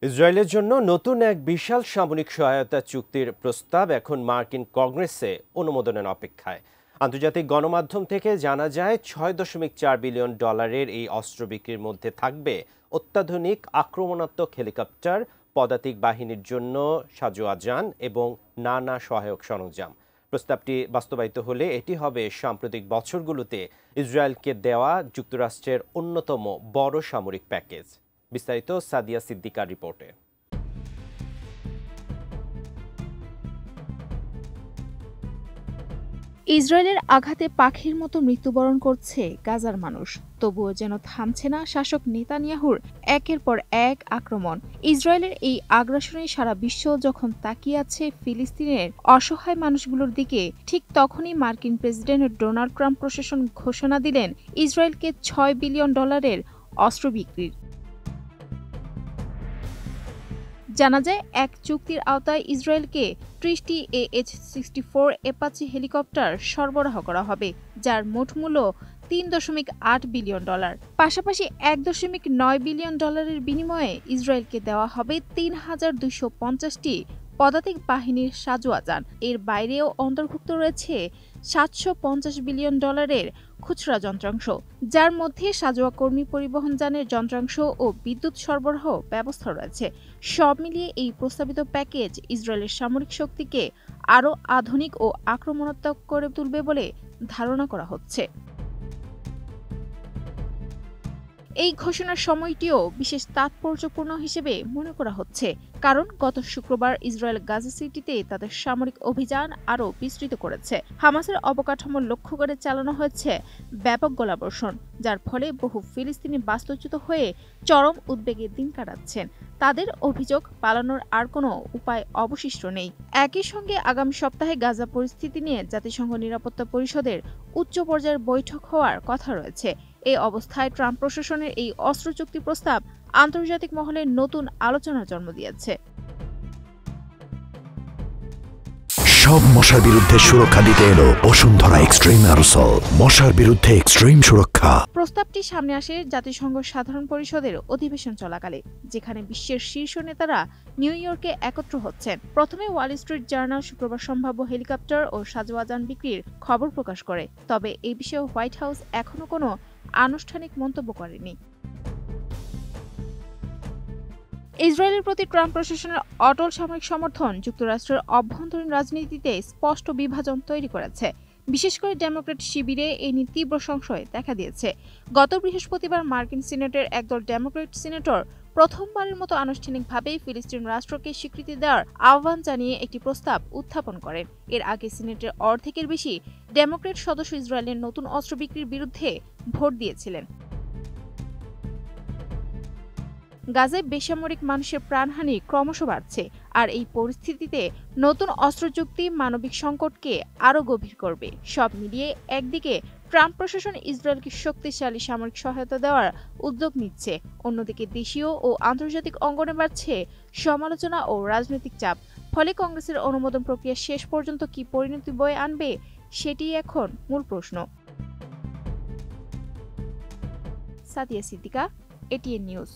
ইসরায়েলের জন্য নতুন এক বিশাল সামরিক সহায়তা চুক্তির প্রস্তাব এখন মার্কিন কংগ্রেসে অনুমোদনের অপেক্ষায়। আন্তর্জাতিক গণমাধ্যম থেকে জানা যায়, $6.4 বিলিয়ন এই অস্ত্র বিক্রির মধ্যে থাকবে অত্যাধুনিক আক্রমণাত্মক হেলিকপ্টার, পদাতিক বাহিনীর জন্য সাজোয়া যান এবং নানা সহায়ক সরঞ্জাম। প্রস্তাবটি বাস্তবায়িত হলে এটি হবে সাম্প্রতিক বছরগুলোতে ইসরায়েলকে দেওয়া যুক্তরাষ্ট্রের অন্যতম বড় সামরিক প্যাকেজ। বিস্তারিত সাদিয়া সিদ্দিকার রিপোর্টে। ইসরায়েলের আঘাতে পাখির মতো মৃত্যুবরণ করছে গাজার মানুষ, তবুও যেন থামছে না শাসক নেতানিয়াহুর একের পর এক আক্রমণ। ইসরায়েলের এই আগ্রাসনে সারা বিশ্ব যখন তাকিয়ে আছে ফিলিস্তিনের অসহায় মানুষগুলোর দিকে, ঠিক তখনই মার্কিন প্রেসিডেন্ট ডোনাল্ড ট্রাম্প প্রশাসন ঘোষণা দিলেন ইসরায়েলকে $6 বিলিয়ন অস্ত্র বিক্রির। জানা যায়, এক চুক্তির আওতায় ইসরায়েলকে 30টি AH-64 অ্যাপাচি হেলিকপ্টার সরবরাহ করা হবে, যার মোট মূল্য $3.8 বিলিয়ন। পাশাপাশি $1.9 বিলিয়ন বিনিময়ে ইসরায়েলকে দেওয়া হবে 3250টি পদাতিক বাহিনীর সাজোয়া যান। এর বাইরেও অন্তর্ভুক্ত রয়েছে $750 বিলিয়ন খুচরা যন্ত্রাংশ, যার মধ্যে সাজোয়া কর্মী পরিবহন যানের যন্ত্রাংশ ও বিদ্যুৎ সরবরাহ ব্যবস্থা রয়েছে। সব মিলিয়ে এই প্রস্তাবিত প্যাকেজ ইসরায়েলের সামরিক শক্তিকে আরও আধুনিক ও আক্রমণাত্মক করে তুলবে বলে ধারণা করা হচ্ছে। এই ঘোষণার সময়টিও বিশেষ তাৎপর্যপূর্ণ হিসেবে মনে করা হচ্ছে, কারণ গত শুক্রবার ইসরায়েল গাজা সিটিতে তাদের সামরিক অভিযান আরও বিস্তৃত করেছে। হামাসের অবকাঠামো লক্ষ্য করে চালানো হয়েছে ব্যাপক গোলাবর্ষণ, যার ফলে বহু ফিলিস্তিনি বাস্তুচ্যুত হয়ে চরম উদ্বেগে দিন কাটাচ্ছেন। তাদের অভিযোগ, পালানোর আর কোনো উপায় অবশিষ্ট নেই। একই সঙ্গে আগামী সপ্তাহে গাজা পরিস্থিতি নিয়ে জাতিসংঘ নিরাপত্তা পরিষদের উচ্চ পর্যায়ের বৈঠক হওয়ার কথা রয়েছে। এই অবস্থায় ট্রাম্প প্রশাসনের এই অস্ত্র চুক্তি প্রস্তাব আন্তর্জাতিক মহলে নতুন আলোচনার জন্ম দিয়েছে। সব মশার বিরুদ্ধে সুরক্ষা দিতে এলো বসুন্ধরা এক্সট্রিম অ্যারোসল, মশার বিরুদ্ধে এক্সট্রিম সুরক্ষা। প্রস্তাবটি সামনে আসে জাতিসংঘ সাধারণ পরিষদের অধিবেশন চলাকালে, যেখানে বিশ্বের শীর্ষ নেতারা নিউ ইয়র্কে একত্র হচ্ছেন। প্রথমে ওয়াল স্ট্রিট জার্নাল শুক্রবার সম্ভাব্য হেলিকপ্টার ও সাজোয়া যান বিক্রির খবর প্রকাশ করে, তবে এই বিষয়ে হোয়াইট হাউস এখনো কোনো আনুষ্ঠানিক মন্তব্য করেনি। ইসরায়েলের প্রতি ট্রাম্প প্রশাসনের অটল সামরিক সমর্থন যুক্তরাষ্ট্রের অভ্যন্তরীণ রাজনীতিতে স্পষ্ট বিভাজন তৈরি করেছে। বিশেষ করে ডেমোক্র্যাট শিবিরে এই নিয়ে তীব্র সংশয় দেখা দিয়েছে। গত বৃহস্পতিবার মার্কিন সিনেটের একদল ডেমোক্র্যাট সিনেটর প্রথমবারের মতো আনুষ্ঠানিকভাবে ফিলিস্তিন রাষ্ট্রকে স্বীকৃতি দেওয়ার আহ্বান জানিয়ে একটি প্রস্তাব উত্থাপন করেন। এর আগে সিনেটের অর্ধেকের বেশি ডেমোক্র্যাট সদস্য ইসরায়েলের নতুন অস্ত্র বিক্রির বিরুদ্ধে ভোট দিয়েছিলেন। গাজায় বেসামরিক মানুষের প্রাণহানি ক্রমশ বাড়ছে, আর এই পরিস্থিতিতে নতুন অস্ত্র চুক্তি মানবিক সংকটকে আরও গভীর করবে। সব মিলিয়ে একদিকে ট্রাম্প প্রশাসন ইসরায়েলকে শক্তিশালী সামরিক সহায়তা দেওয়ার উদ্যোগ নিচ্ছে, অন্যদিকে দেশীয় ও আন্তর্জাতিক অঙ্গনে বাড়ছে সমালোচনা ও রাজনৈতিক চাপ। ফলে কংগ্রেসের অনুমোদন প্রক্রিয়া শেষ পর্যন্ত কি পরিণতি বয়ে আনবে, সেটিই এখন মূল প্রশ্ন। Sadia Siddika, ATN news.